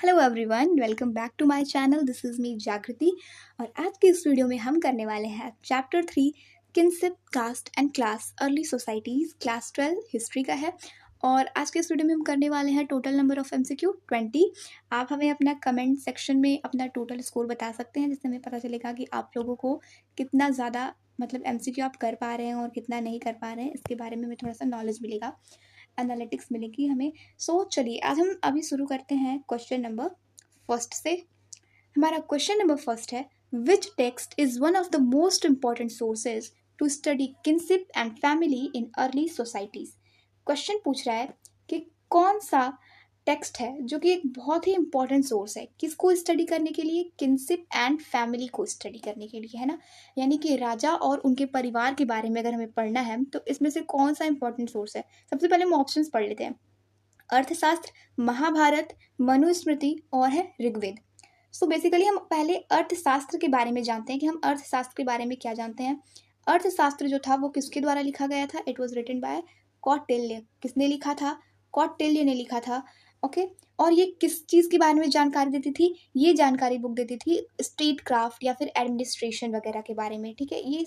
Hello everyone, welcome back to my channel. This is me Jagriti. और आज की इस वीडियो में हम करने वाले हैं chapter 3 kinship, caste and class, early societies, class 12 history का है। और आज के इस वीडियो में हम करने वाले हैं टोटल नंबर ऑफ MCQ 20। आप हमें अपना कमेंट सेक्शन में अपना टोटल स्कोर बता सकते हैं, जिससे हमें पता चलेगा कि आप लोगों को कितना ज़्यादा MCQ आप कर पा रहे हैं और कितना नहीं कर पा रहे हैं। इसके बारे में हमें थोड़ा सा नॉलेज मिलेगा, एनालिटिक्स मिलेगी हमें। सो चलिए आज हम अभी शुरू करते हैं क्वेश्चन नंबर फर्स्ट से। हमारा क्वेश्चन नंबर फर्स्ट है, which text is one of the most important sources to study kinship and family in early societies. Question पूछ रहा है कि कौन सा टेक्स्ट है जो कि एक बहुत ही इंपॉर्टेंट सोर्स है किसको स्टडी करने के लिए, किनशिप एंड फैमिली को स्टडी करने के लिए, है ना। यानी कि राजा और उनके परिवार के बारे में अगर हमें पढ़ना है तो इसमें से कौन सा इंपॉर्टेंट सोर्स है। सबसे पहले हम ऑप्शंस पढ़ लेते हैं। अर्थशास्त्र, महाभारत, मनुस्मृति और है ऋग्वेद। सो बेसिकली हम पहले अर्थशास्त्र के बारे में जानते हैं कि हम अर्थशास्त्र के बारे में क्या जानते हैं। अर्थशास्त्र जो था वो किसके द्वारा लिखा गया था? It was written by Kautilya. किसने लिखा था? कौटिल्य ने लिखा था। ओके और ये किस चीज़ के बारे में जानकारी देती थी? ये जानकारी बुक देती थी स्टेट क्राफ्ट या फिर एडमिनिस्ट्रेशन वगैरह के बारे में। ठीक है, ये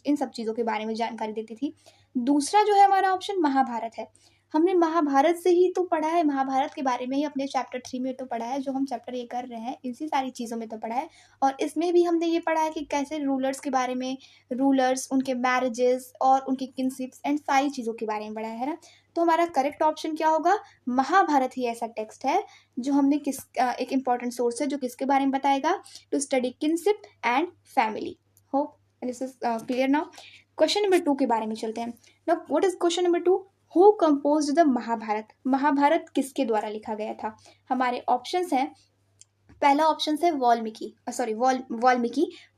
इन सब चीज़ों के बारे में जानकारी देती थी। दूसरा जो है हमारा ऑप्शन महाभारत है। हमने महाभारत से ही तो पढ़ा है, महाभारत के बारे में ही अपने चैप्टर 3 में तो पढ़ा है, जो हम चैप्टर ये कर रहे हैं इसी सारी चीज़ों में तो पढ़ा है। और इसमें भी हमने ये पढ़ा है कि कैसे रूलर्स के बारे में, रूलर्स, उनके मैरिजेस और उनके किनशिप्स एंड सारी चीज़ों के बारे में पढ़ा है ना। तो हमारा करेक्ट ऑप्शन क्या होगा? महाभारत ही ऐसा टेक्स्ट है जो हमने एक इंपॉर्टेंट सोर्स है जो किसके बारे में बताएगा? To study kinship and family. Hope this is clear now. Question number 2 के बारे में चलते हैं। Now what is question number 2? Who composed the Mahabharata? Mahabharata किसके द्वारा लिखा गया था? हमारे ऑप्शंस हैं। पहला ऑप्शन है वाल्मीकि।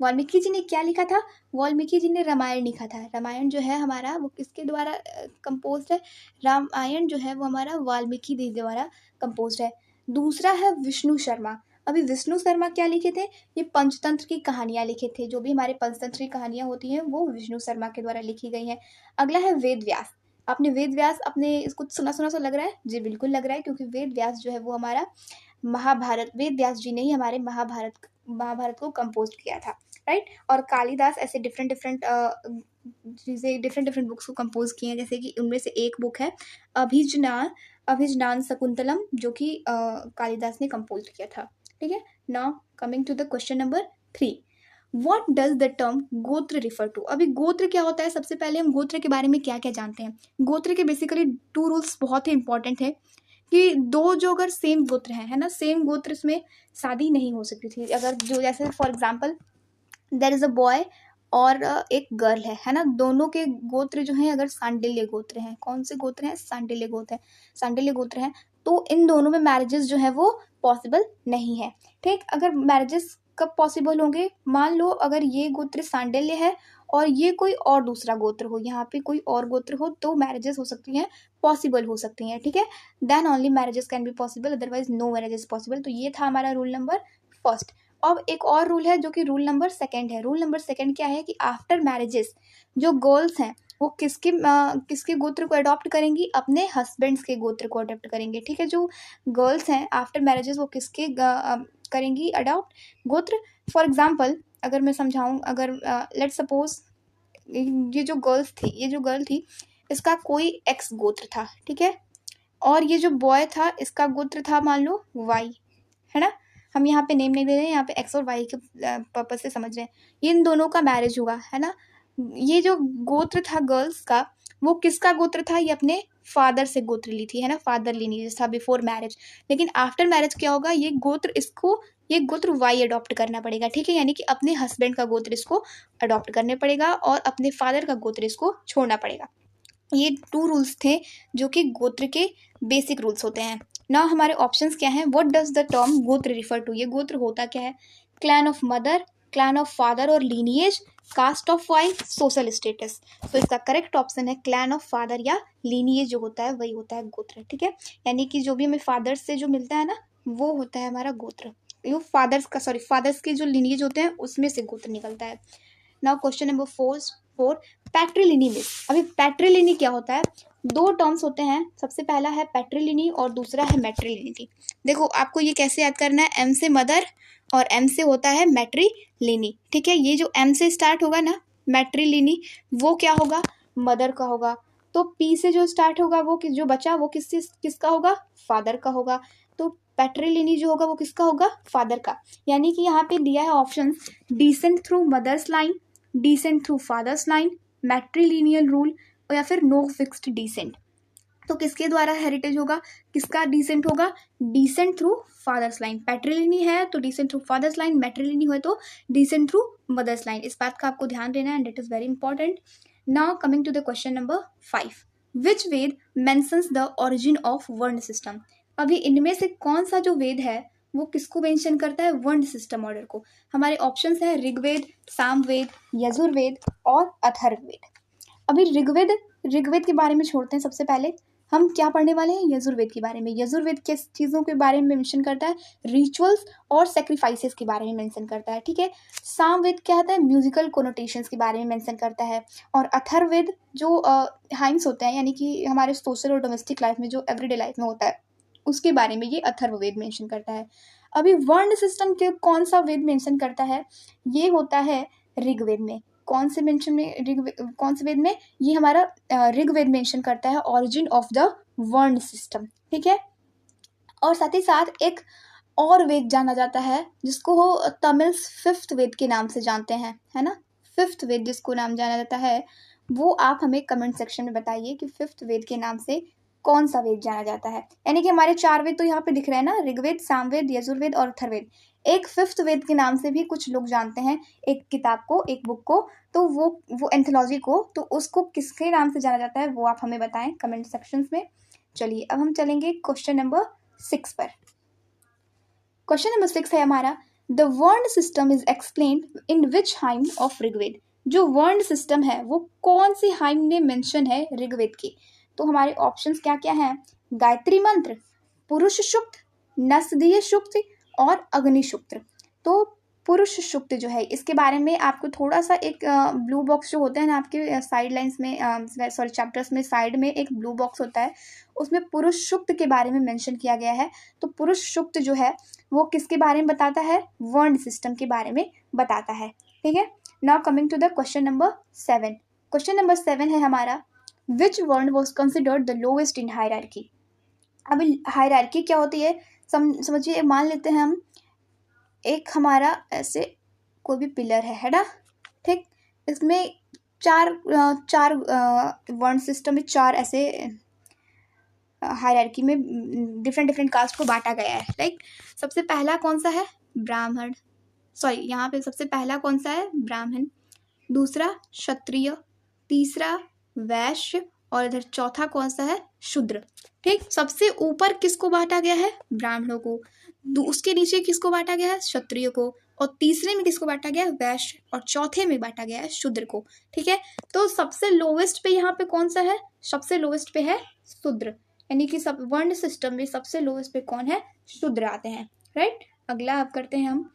वाल्मीकि जी ने क्या लिखा था? वाल्मीकि जी ने रामायण लिखा था। रामायण जो है हमारा वो किसके द्वारा कंपोज्ड है? रामायण जो है वो हमारा वाल्मीकि जी द्वारा कंपोज्ड है। दूसरा है विष्णु शर्मा। अभी विष्णु शर्मा क्या लिखे थे? ये पंचतंत्र की कहानियां लिखे थे। जो भी हमारे पंचतंत्र की कहानियां होती हैं वो विष्णु शर्मा के द्वारा लिखी गई हैं। अगला है वेद व्यास। आपने वेद व्यास अपने इसको सुना सुना सा लग रहा है? जी बिल्कुल लग रहा है, क्योंकि वेद व्यास जो है वो हमारा महाभारत, वेद व्यास जी ने ही हमारे महाभारत को कंपोज किया था, राइट। और कालिदास ऐसे डिफरेंट डिफरेंट बुक्स को कंपोज किए हैं, जैसे कि उनमें से एक बुक है अभिज्ञान शकुंतलम, जो कि कालिदास ने कंपोज किया था। ठीक है, now coming to the question number 3, What does the term gotra refer to? अभी गोत्र क्या होता है? सबसे पहले हम गोत्र के बारे में क्या क्या जानते हैं। गोत्र के बेसिकली 2 रूल्स बहुत ही इंपॉर्टेंट है कि दो जो अगर सेम गोत्र है ना, सेम गोत्र में शादी नहीं हो सकती थी। अगर जो जैसे for example there is a boy और एक गर्ल है ना, दोनों के गोत्र जो हैं अगर सांडिल्य गोत्र हैं, कौन से गोत्र हैं? सांडिल्य गोत्र है, तो इन दोनों में मैरिजेस जो है वो पॉसिबल नहीं है। ठीक, अगर मैरिजेस कब पॉसिबल होंगे? मान लो अगर ये गोत्र सांडिल्य है और ये कोई और दूसरा गोत्र हो, यहाँ पे कोई और गोत्र हो, तो मैरिजेस हो सकती हैं, पॉसिबल हो सकती हैं। ठीक है, then only marriages can be possible, otherwise no marriages possible. तो ये था हमारा रूल नंबर फर्स्ट। अब एक और रूल है जो कि रूल नंबर 2 है। रूल नंबर 2 क्या है कि आफ्टर मैरिजेस जो गर्ल्स हैं वो किसके गोत्र को अडॉप्ट करेंगी? अपने हस्बैंड्स के गोत्र को अडॉप्ट करेंगे। ठीक है, जो गर्ल्स हैं आफ्टर मैरिजेस वो किसके करेंगी अडॉप्ट? गोत्र। फॉर एग्जाम्पल अगर मैं समझाऊँ, अगर लेट सपोज ये जो गर्ल थी इसका कोई एक्स गोत्र था, ठीक है, और ये जो बॉय था इसका गोत्र था मान लो वाई, है ना। हम यहाँ पे नेम नहीं दे रहे हैं, यहाँ पे एक्स और वाई के पर्पज से समझ रहे हैं। इन दोनों का मैरिज हुआ, है ना। ये जो गोत्र था गर्ल्स का वो किसका गोत्र था? ये अपने फादर से गोत्र ली थी, है ना, फादर लीनिएज था बिफोर मैरिज। लेकिन आफ्टर मैरिज क्या होगा? ये गोत्र वाई अडॉप्ट करना पड़ेगा। ठीक है, यानी कि अपने हस्बैंड का गोत्र इसको अडॉप्ट करने पड़ेगा और अपने फादर का गोत्र इसको छोड़ना पड़ेगा। ये 2 रूल्स थे जो कि गोत्र के बेसिक रूल्स होते हैं ना। हमारे ऑप्शंस क्या हैं? What does the term gotra refer to? ये गोत्र होता क्या है? Clan of mother, clan of father और lineage, caste of wife, social status. तो इसका करेक्ट ऑप्शन है क्लैन ऑफ फादर या लीनिएज जो होता है वही होता है गोत्र। ठीक है, यानी कि जो भी हमें फादर से जो मिलता है ना वो होता है हमारा गोत्र। यो फादर्स के जो लीनिएज होते हैं उसमें से गोत्र निकलता है। नाउ क्वेश्चन नंबर 4 पैट्रिलिनी मिथ। अभी पैट्रिलिनी क्या होता है? दो टर्म्स होते हैं, सबसे पहला है पैट्रिलिनी और दूसरा है मैट्रिलिनी। देखो आपको ये कैसे याद करना है, एम से मदर और एम से होता है मैट्रिलिनी, ठीक है। ये जो एम से स्टार्ट होगा ना मैट्रिलिनी, वो क्या होगा, मदर का होगा। तो पी से जो स्टार्ट होगा वो जो बचा वो किसका होगा, फादर का होगा। तो पैट्रिलिनी जो होगा वो किसका होगा, फादर का। यानी कि यहाँ पे दिया है option, descent through mother's line, descent through father's line, matrilineal rule, या फिर नो फिक्स्ड डिसेंट। तो किसके द्वारा हेरिटेज होगा, किसका डिसेंट होगा, डिसेंट थ्रू फादर्स लाइन। पैट्रिलिनी है तो डिसेंट थ्रू फादर्स लाइन, मैट्रिलिनी है तो डिसेंट थ्रू मदर्स लाइन। इस बात का आपको ध्यान देना है and it is very important. Now coming to the question number 5, which Veda mentions the origin of varna system. अभी इनमें से कौन सा जो वेद है वो किसको मेंशन करता है, वर्ण सिस्टम ऑर्डर को। हमारे ऑप्शंस है ऋग्वेद, सामवेद, यजुर्वेद और अथर्ववेद। अभी ऋग्वेद के बारे में छोड़ते हैं, सबसे पहले हम क्या पढ़ने वाले हैं, यजुर्वेद के बारे में। यजुर्वेद किस चीज़ों के बारे में मेंशन करता है, रिचुअल्स और सेक्रीफाइसेस के बारे में मेंशन करता है, ठीक है। सामवेद क्या होता है, म्यूजिकल कोनोटेशंस के बारे में मेंशन करता है। और अथर्ववेद जो हाइम्स होते हैं, यानी कि हमारे सोशल और डोमेस्टिक लाइफ में जो एवरीडे लाइफ में होता है उसके बारे में ये अथर्ववेद मेंशन करता है। अभी वर्ण सिस्टम के कौन सा वेद मेंशन करता है, ये होता है ऋग्वेद में। कौन से मेंशन में, कौन से वेद में, ये हमारा ऋग्वेद मेंशन करता है origin of the varna system, ठीक है। और साथ ही साथ एक और वेद जाना जाता है जिसको हो तमिल्स फिफ्थ वेद के नाम से जानते हैं, है ना। फिफ्थ वेद जिसको नाम जाना जाता है वो आप हमें कमेंट सेक्शन में बताइए कि फिफ्थ वेद के नाम से कौन सा वेद जाना जाता है। यानी कि हमारे 4 वेद तो यहाँ पे दिख रहे हैं ना, ऋग्वेद, सामवेद, यजुर्वेद और अथर्ववेद। एक फिफ्थ वेद के नाम से भी कुछ लोग जानते हैं, एक किताब को, एक बुक को, तो वो एंथोलॉजी को, तो उसको किसके नाम से जाना जाता है वो आप हमें बताएं कमेंट सेक्शंस में। चलिए अब हम चलेंगे क्वेश्चन नंबर 6 पर। क्वेश्चन नंबर 6 है हमारा, the varna system is explained in which hymn of Rigveda. जो वर्ण सिस्टम है वो कौन सी हाइम में मेंशन है ऋग्वेद की। तो हमारे ऑप्शंस क्या क्या हैं, गायत्री मंत्र, पुरुष सूक्त, नसदीय सूक्त और अग्नि सूक्त। तो पुरुष सूक्त जो है इसके बारे में आपको थोड़ा सा एक ब्लू बॉक्स जो होता है ना आपके साइड लाइन्स में, सॉरी चैप्टर्स में साइड में एक ब्लू बॉक्स होता है, उसमें पुरुष सूक्त के बारे में मेंशन किया गया है। तो पुरुष सूक्त जो है वो किसके बारे में बताता है, वर्ण सिस्टम के बारे में बताता है, ठीक है। Now coming to the question number 7। Question number 7 है हमारा, which varna was considered the lowest in hierarchy. अब हायरार्की क्या होती है, समझिए, मान लेते हैं हम एक हमारा ऐसे कोई भी पिलर है ना, ठीक। इसमें चार वर्ण सिस्टम में 4 ऐसे हायरार्की में डिफरेंट कास्ट को बांटा गया है। लाइक सबसे पहला कौन सा है, ब्राह्मण, सॉरी यहाँ पे सबसे पहला कौन सा है, ब्राह्मण, दूसरा क्षत्रिय, तीसरा वैश्य और इधर चौथा कौन सा है, शूद्र, ठीक। सबसे ऊपर किसको बांटा गया है, ब्राह्मणों को, उसके नीचे किसको बांटा गया है, क्षत्रिय को, और तीसरे में किसको बांटा गया है, वैश्य, और चौथे में बांटा गया है शूद्र को, ठीक है। तो सबसे लोवेस्ट पे यहाँ पे कौन सा है, सबसे लोवेस्ट पे है शूद्र, यानी कि सब वर्ण सिस्टम में सबसे लोवेस्ट पे कौन है, शूद्र आते हैं, राइट। अगला आप करते हैं हम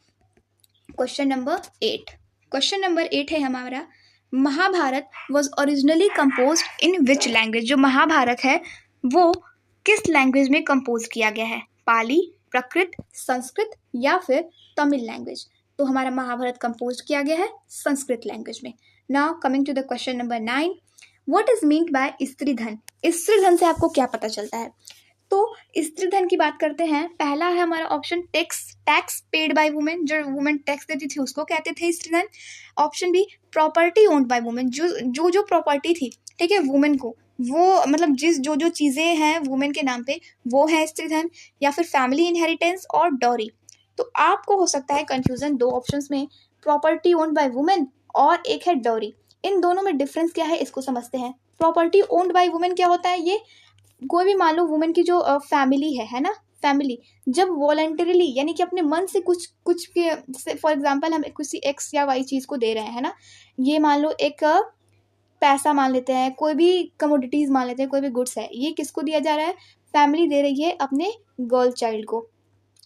क्वेश्चन नंबर 8। क्वेश्चन नंबर 8 है हमारा, Mahabharata was originally composed in which language. जो महाभारत है वो किस लैंग्वेज में कंपोज किया गया है, पाली, प्राकृत, संस्कृत या फिर तमिल लैंग्वेज। तो हमारा महाभारत कंपोज किया गया है संस्कृत लैंग्वेज में। Now coming to the question number 9, what is meant by stri dhan. स्त्री धन से आपको क्या पता चलता है। तो स्त्री धन की बात करते हैं, पहला है हमारा option tax paid by women, जो वुमेन टैक्स देती थी उसको कहते थे स्त्री धन। Option B property owned by women, जो प्रॉपर्टी थी, ठीक है, वुमेन को, वो मतलब जो चीज़ें हैं वुमेन के नाम पे वो है स्त्री धन, या फिर फैमिली इनहेरिटेंस और डॉरी। तो आपको हो सकता है कंफ्यूजन दो ऑप्शंस में, प्रॉपर्टी ओन्ड बाय वुमेन और एक है डॉरी। इन दोनों में डिफरेंस क्या है इसको समझते हैं। प्रॉपर्टी ओन्ड बाय वुमेन क्या होता है, ये कोई भी मान लो वुमेन की जो फैमिली है ना, फैमिली जब वॉलंटरीली यानी कि अपने मन से कुछ फॉर एग्जांपल हम किसी एक्स या वाई चीज़ को दे रहे हैं ना, ये मान लो एक पैसा मान लेते हैं, कोई भी कमोडिटीज़ मान लेते हैं, कोई भी गुड्स है, ये किसको दिया जा रहा है, फैमिली दे रही है अपने गर्ल चाइल्ड को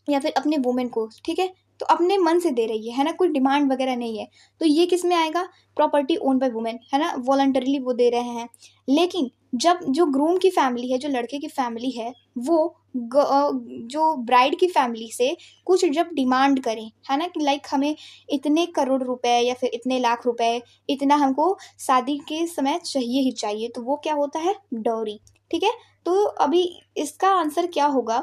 या फिर अपने वुमेन को, ठीक है। तो अपने मन से दे रही है ना, कोई डिमांड वगैरह नहीं है, तो ये किस में आएगा, प्रॉपर्टी ओन बाय वुमेन, है ना, वॉलंटरली वो दे रहे हैं। लेकिन जब जो ग्रूम की फैमिली है, जो लड़के की फैमिली है, वो जो ब्राइड की फैमिली से कुछ जब डिमांड करें, है ना, कि लाइक हमें इतने करोड़ रुपए या फिर इतने लाख रुपए, इतना हमको शादी के समय चाहिए ही चाहिए, तो वो क्या होता है, डॉरी। ठीक है, तो अभी इसका आंसर क्या होगा,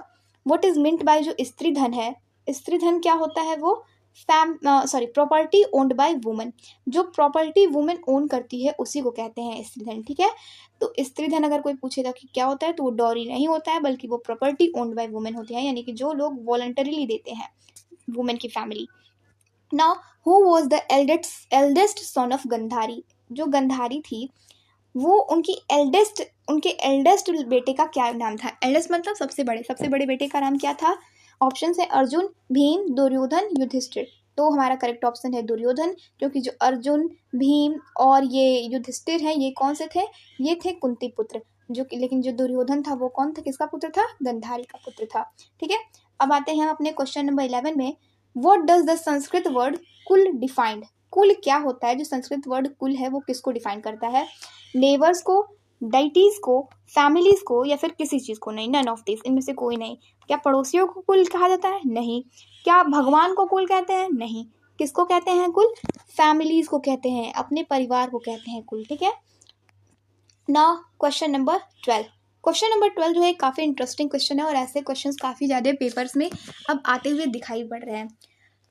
व्हाट इज मिंट बाय जो स्त्री धन है, स्त्री धन क्या होता है, वो प्रॉपर्टी ओन्ड बाय वुमन, जो प्रॉपर्टी वुमेन ओन करती है उसी को कहते हैं स्त्री धन। ठीक है, तो स्त्री धन अगर कोई पूछेगा कि क्या होता है, तो वो डॉरी नहीं होता है, बल्कि वो प्रॉपर्टी ओन्ड बाय वुमेन होती है, यानी कि जो लोग वॉलंटरीली देते हैं वुमेन की family. Now who was the eldest son of Gandhari, जो गंधारी थी वो उनके एल्डेस्ट बेटे का क्या नाम था, एल्डेस्ट मतलब सबसे बड़े बेटे का नाम क्या था। ऑप्शन है अर्जुन, भीम, दुर्योधन, युधिष्ठिर। तो हमारा करेक्ट ऑप्शन है दुर्योधन, क्योंकि जो अर्जुन, भीम और ये युधिष्ठिर है, ये कौन से थे, ये थे कुंती पुत्र। लेकिन जो दुर्योधन था वो कौन था, किसका पुत्र था, गंधारी का पुत्र था। ठीक है, अब आते हैं हम अपने क्वेश्चन नंबर 11 में। What does the Sanskrit word कुल डिफाइंड, कुल क्या होता है, जो संस्कृत वर्ड कुल है वो किसको डिफाइन करता है, नेबर्स को, डाइटीज को, फैमिलीज को, या फिर किसी चीज को नहीं, नन ऑफ दिस, इनमें से कोई नहीं। क्या पड़ोसियों को कुल कहा जाता है, नहीं। क्या भगवान को कुल कहते हैं, नहीं। किसको कहते हैं कुल, फैमिलीज को कहते हैं, अपने परिवार को कहते हैं कुल। ठीक है, now question number 12। Question number 12 जो है काफ़ी इंटरेस्टिंग क्वेश्चन है, और ऐसे क्वेश्चंस काफ़ी ज़्यादा पेपर्स में अब आते हुए दिखाई पड़ रहे हैं।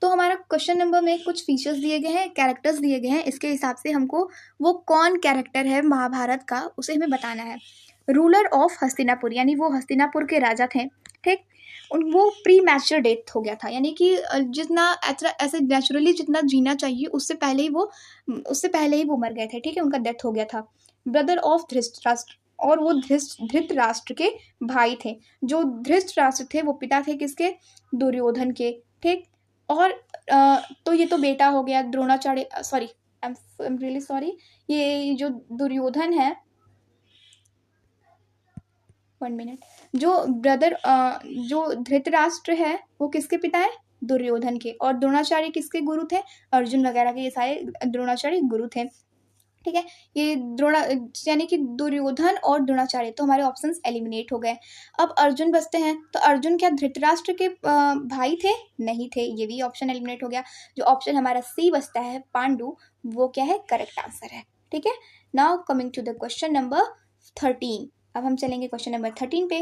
तो हमारा क्वेश्चन नंबर में कुछ फीचर्स दिए गए हैं, कैरेक्टर्स दिए गए हैं, इसके हिसाब से हमको वो कौन कैरेक्टर है महाभारत का उसे हमें बताना है। रूलर ऑफ हस्तिनापुर, यानी वो हस्तिनापुर के राजा थे। ठीक, वो प्री मैच्योर डेथ हो गया था, यानी कि जितना ऐसे नेचुरली जितना जीना चाहिए उससे पहले ही वो मर गए थे। ठीक है, उनका डेथ हो गया था। ब्रदर ऑफ धृतराष्ट्र, और वो धृतराष्ट्र के भाई थे। जो धृतराष्ट्र थे वो पिता थे किसके, दुर्योधन के। ठीक, और तो ये तो बेटा हो गया Dronacharya, sorry I am really sorry, ये जो दुर्योधन है, 1 मिनट, जो जो धृतराष्ट्र है वो किसके पिता है, दुर्योधन के, और द्रोणाचार्य किसके गुरु थे, अर्जुन वगैरह के, ये सारे द्रोणाचार्य गुरु थे। ठीक है, ये यानी कि दुर्योधन और द्रोणाचार्य, तो हमारे ऑप्शंस एलिमिनेट हो गए। अब अर्जुन बचते हैं, तो अर्जुन क्या धृतराष्ट्र के भाई थे, नहीं थे, ये भी ऑप्शन एलिमिनेट हो गया। जो ऑप्शन हमारा सी बचता है पांडु, वो क्या है, करेक्ट आंसर है। ठीक है, now coming to the question number 13। अब हम चलेंगे क्वेश्चन नंबर 13 पे।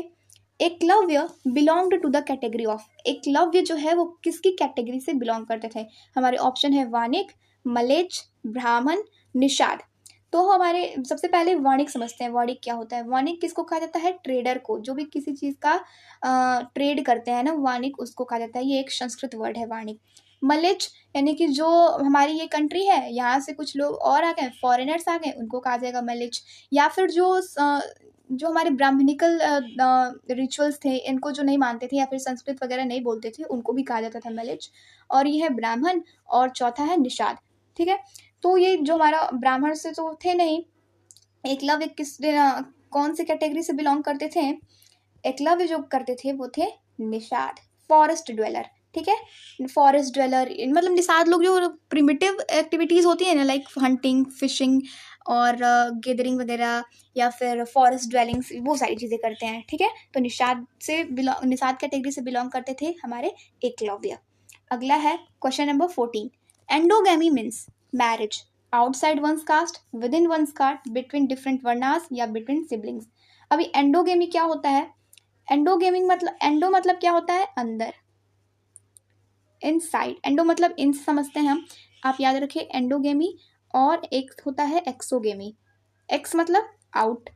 Eklavya belonged to the category of, Eklavya जो है वो किसकी कैटेगरी से बिलोंग करते थे, हमारे ऑप्शन है वाणिक, मलेच्छ, ब्राह्मण, निषाद। तो हमारे सबसे पहले वाणिक समझते हैं, वाणिक क्या होता है। वाणिक किसको कहा जाता है, ट्रेडर को, जो भी किसी चीज़ का ट्रेड करते हैं ना, वाणिक उसको कहा जाता है। ये एक संस्कृत वर्ड है वाणिक। मलेच्छ यानी कि जो हमारी ये कंट्री है, यहाँ से कुछ लोग और आ गए, फॉरेनर्स आ गए, उनको कहा जाएगा मलेच्छ। या फिर जो हमारे ब्राह्मणिकल रिचुअल्स थे, इनको जो नहीं मानते थे या फिर संस्कृत वगैरह नहीं बोलते थे, उनको भी कहा जाता था मलेच्छ। और ये है ब्राह्मण, और चौथा है निषाद। ठीक है, तो ये जो हमारा ब्राह्मण से तो थे नहीं, एकलव्य कौन से कैटेगरी से बिलोंग करते थे, एकलव्य जो करते थे वो थे निषाद, फॉरेस्ट ड्वेलर। ठीक है, फॉरेस्ट ड्वेलर मतलब निषाद लोग जो प्रिमिटिव एक्टिविटीज़ होती है ना, लाइक हंटिंग, फिशिंग और गैदरिंग वगैरह, या फिर फॉरेस्ट ड्वेलिंग्स, वो सारी चीज़ें करते हैं। ठीक है, तो निषाद कैटेगरी से बिलोंग करते थे हमारे एकलव्य। अगला है question number 14। Endogamy means marriage outside one's caste, within one's caste, between different varnas, या बिटवीन सिबलिंग्स। अभी एंडोगेमी क्या होता है, एंडो मतलब क्या होता है, अंदर, इनसाइड, एंडो मतलब इन समझते हैं हम, आप याद रखिए एंडोगेमी। और एक होता है एक्सोगेमी, एक्स मतलब आउट,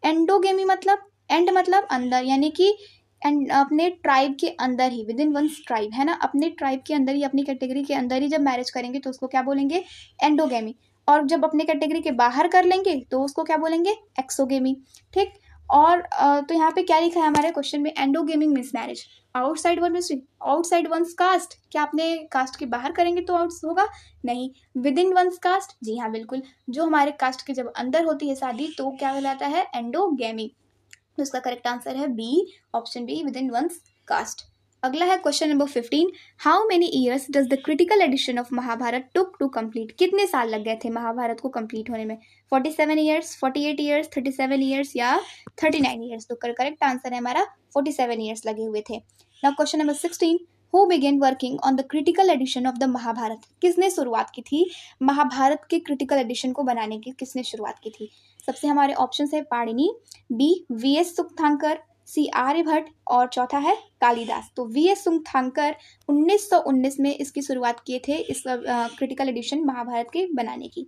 एंडोगेमी मतलब एंड मतलब अंदर, यानी कि अपने ट्राइब के अंदर ही, विद इन वंस ट्राइब, है ना, अपने ट्राइब के अंदर ही, अपनी कैटेगरी के अंदर ही जब मैरिज करेंगे तो उसको क्या बोलेंगे, एंडोगेमी। और जब अपने कैटेगरी के बाहर कर लेंगे तो उसको क्या बोलेंगे, एक्सोगेमी। ठीक, और तो यहाँ पे क्या लिखा है हमारे क्वेश्चन में, endogamy means marriage outside one's caste, क्या अपने कास्ट के बाहर करेंगे तो आउट होगा, नहीं। विद इन वंस कास्ट, जी हाँ बिल्कुल, जो हमारे कास्ट के जब अंदर होती है शादी तो क्या कहलाता है, एंडोगेमी। तो इसका करेक्ट आंसर है B, option B, within one's caste. अगला है question number 15, how many years does the critical edition of Mahabharata took to complete, कितने साल लग गए थे महाभारत को कंप्लीट होने में? 47 ईयर्स, 48 ईयर्स, 37 ईयर्स या 39 ईयर्स? तो करेक्ट आंसर है हमारा 47 ईयर्स लगे हुए थे। Now question number 16, who began working on the critical edition of the Mahabharata, किसने शुरुआत की थी महाभारत के क्रिटिकल एडिशन को बनाने की, किसने शुरुआत की थी? सबसे हमारे ऑप्शन है पाणिनि, बी वी.एस. सुक्थांकर, सी आर्यभट्ट और चौथा है कालिदास। तो वी.एस. सुक्थांकर 1919 में इसकी शुरुआत किए थे इस क्रिटिकल एडिशन महाभारत के बनाने की।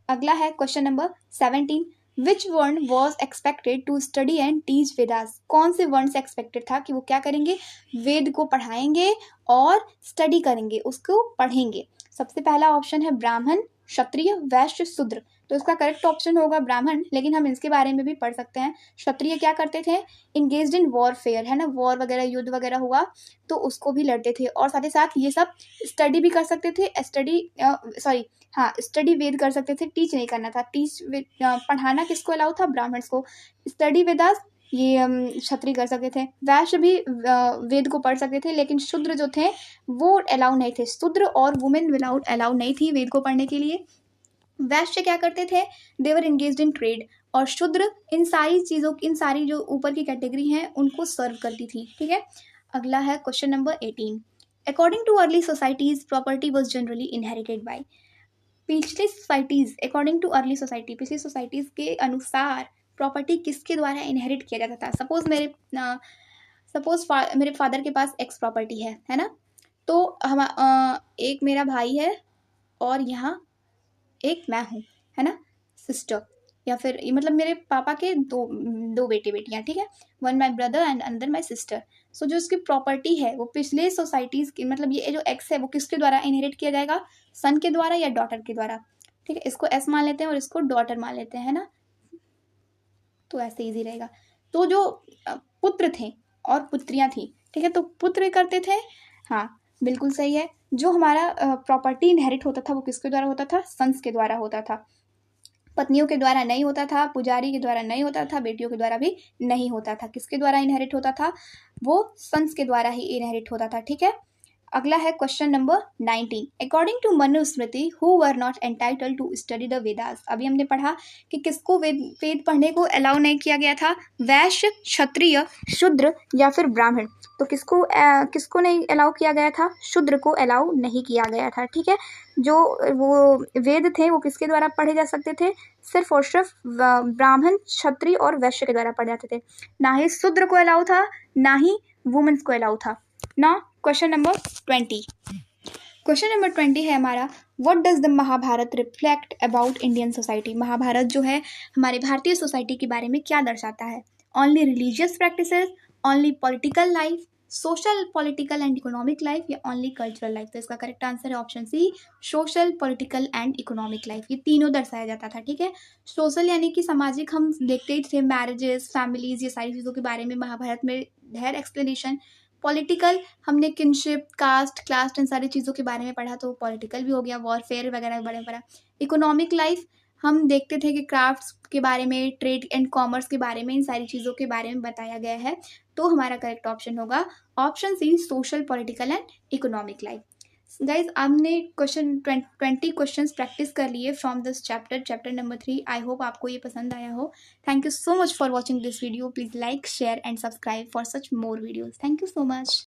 अगला है question number 17, which varna was expected to study and teach Vedas, कौन से वर्ण से एक्सपेक्टेड था कि वो क्या करेंगे, वेद को पढ़ाएंगे और स्टडी करेंगे, उसको पढ़ेंगे? सबसे पहला ऑप्शन है ब्राह्मण, क्षत्रिय, वैश्य, शूद्र। तो इसका करेक्ट ऑप्शन होगा ब्राह्मण, लेकिन हम इसके बारे में भी पढ़ सकते हैं। क्षत्रिय क्या करते थे, इंगेज्ड इन वॉरफेयर, है ना, वॉर वगैरह युद्ध वगैरह हुआ तो उसको भी लड़ते थे, और साथ ही साथ ये सब स्टडी भी कर सकते थे, स्टडी वेद कर सकते थे, टीच नहीं करना था। पढ़ाना किसको अलाउ था, ब्राह्मण्स को। स्टडी वेदास ये क्षत्रिय कर सकते थे। वैश्य भी वेद को पढ़ सकते थे, लेकिन शूद्र जो थे वो अलाउ नहीं थे, शूद्र और वुमेन अलाउ नहीं थी वेद को पढ़ने के लिए। वैश्य क्या करते थे, देवर इंगेज्ड इन ट्रेड, और शूद्र इन सारी जो ऊपर की कैटेगरी हैं उनको सर्व करती थी। ठीक है, अगला है question number 18, according too early societies property was generally inherited by, पिछली सोसाइटीज के अनुसार प्रॉपर्टी किसके द्वारा इनहेरिट किया जाता था? सपोज मेरे फादर के पास एक्स प्रॉपर्टी है ना, तो हम एक मेरा भाई है और यहाँ एक मैं हूँ, है ना, सिस्टर, या फिर मतलब मेरे पापा के दो बेटे बेटियाँ, ठीक है, one my brother and another my sister. So जो इसकी प्रॉपर्टी है वो पिछले सोसाइटीज़ की, मतलब ये जो एक्स है वो किसके द्वारा इनहेरिट किया जाएगा, सन के द्वारा या डॉटर के द्वारा? ठीक है, इसको एस मान लेते हैं और इसको डॉटर मान लेते हैं, है ना, तो ऐसे इजी रहेगा। तो जो पुत्र थे और पुत्रियां थी, ठीक है, तो पुत्र करते थे, हाँ बिल्कुल सही है। जो हमारा प्रॉपर्टी इनहेरिट होता था वो किसके द्वारा होता था, सन्स के द्वारा होता था, पत्नियों के द्वारा नहीं होता था, पुजारी के द्वारा नहीं होता था, बेटियों के द्वारा भी नहीं होता था। किसके द्वारा इनहेरिट होता था, वो सन्स के द्वारा ही इनहेरिट होता था। ठीक है, अगला है question number 19, according to Manusmriti who were not entitled to study the Vedas. अभी हमने पढ़ा कि किसको वेद पढ़ने को अलाउ नहीं किया गया था, वैश्य, क्षत्रिय, शूद्र या फिर ब्राह्मण। तो किसको नहीं अलाउ किया गया था, शूद्र को अलाउ नहीं किया गया था। ठीक है, जो वो वेद थे वो किसके द्वारा पढ़े जा सकते थे, सिर्फ और सिर्फ ब्राह्मण, क्षत्रिय और वैश्य के द्वारा पढ़े जाते थे, ना ही शूद्र को अलाउ था, ना ही वुमेन्स को अलाउ था ना। क्वेश्चन नंबर 20, क्वेश्चन नंबर 20 है हमारा, what does the Mahabharata reflect about Indian society. Mahabharata जो है हमारे भारतीय सोसाइटी के बारे में क्या दर्शाता है, only religious practices, only political life, social, political and economic life, या ओनली कल्चरल लाइफ? तो इसका करेक्ट आंसर है option C, social, political and economic life. ये तीनों दर्शाया जाता था। ठीक है, सोशल यानी कि सामाजिक, हम देखते ही थे मैरिजेस, फैमिलीज, ये सारी चीज़ों के बारे में महाभारत में ढेर एक्सप्लेनेशन। पॉलिटिकल, हमने किनशिप, कास्ट, क्लास, इन सारी चीज़ों के बारे में पढ़ा, तो पॉलिटिकल भी हो गया, वॉरफेयर वगैरह के बारे में पढ़ा। इकोनॉमिक लाइफ, हम देखते थे कि क्राफ्ट्स के बारे में, ट्रेड एंड कॉमर्स के बारे में, इन सारी चीज़ों के बारे में बताया गया है। तो हमारा करेक्ट ऑप्शन होगा option C, social, political and economic life. Guys, हमने 20 क्वेश्चंस प्रैक्टिस कर लिए from this chapter number 3। I hope आपको ये पसंद आया हो। Thank you so much for watching this video. Please like, share and subscribe for such more videos. Thank you so much.